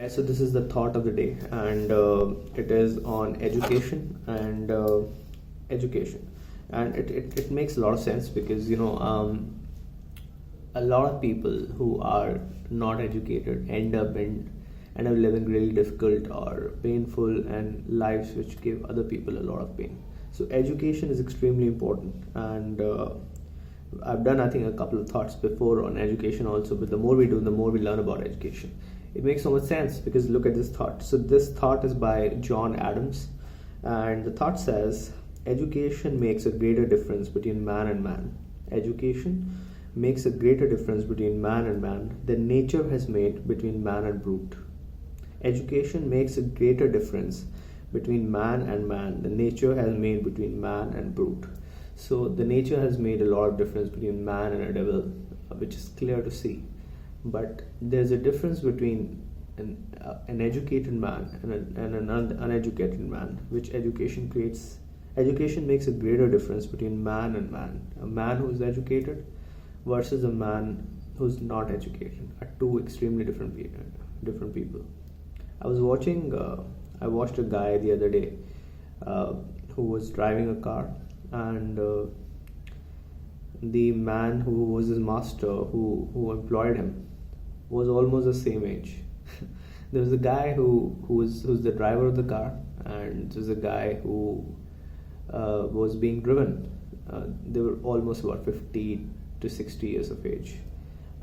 So this is the thought of the day, and it is on education and education, and it makes a lot of sense because a lot of people who are not educated end up living really difficult or painful and lives which give other people a lot of pain. So education is extremely important, and I've done I think a couple of thoughts before on education also, but the more we do, the more we learn about education. It makes so much sense because look at this thought. So this thought is by John Adams, and the thought says education makes a greater difference between man and man. Education makes a greater difference between man and man than nature has made between man and brute. Education makes a greater difference between man and man than nature has made between man and brute. So the nature has made a lot of difference between man and a devil, which is clear to see. But there's a difference between an educated man and an uneducated man, which education creates. Education makes a greater difference between man and man. A man who's educated versus a man who's not educated are two extremely different people. I watched a guy the other day who was driving a car, and the man who was his master, who employed him, was almost the same age. There was a guy who's the driver of the car, and there's a guy who was being driven. They were almost about 50 to 60 years of age,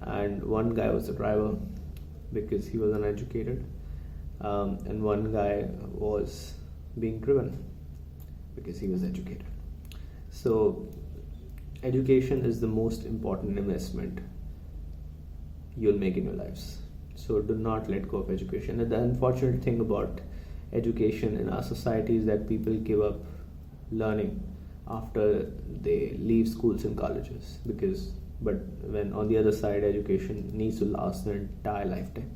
and one guy was the driver because he was uneducated, and one guy was being driven because he was educated. So education is the most important investment you'll make in your lives. So do not let go of education. And the unfortunate thing about education in our society is that people give up learning after they leave schools and colleges, but when on the other side education needs to last an entire lifetime.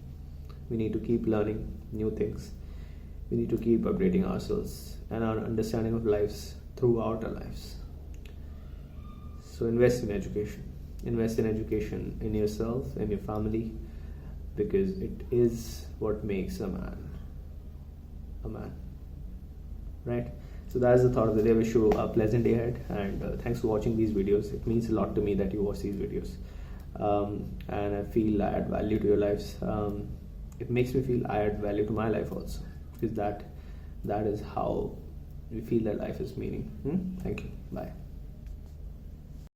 We need to keep learning new things. We need to keep updating ourselves and our understanding of lives throughout our lives. So invest in education. Invest in education in yourself, in your family, because it is what makes a man a man. Right? So that is the thought of the day. I wish you a pleasant day ahead, and thanks for watching these videos. It means a lot to me that you watch these videos, and I feel I add value to your lives. It makes me feel I add value to my life also, because that is how we feel that life is meaning. Thank you. Bye.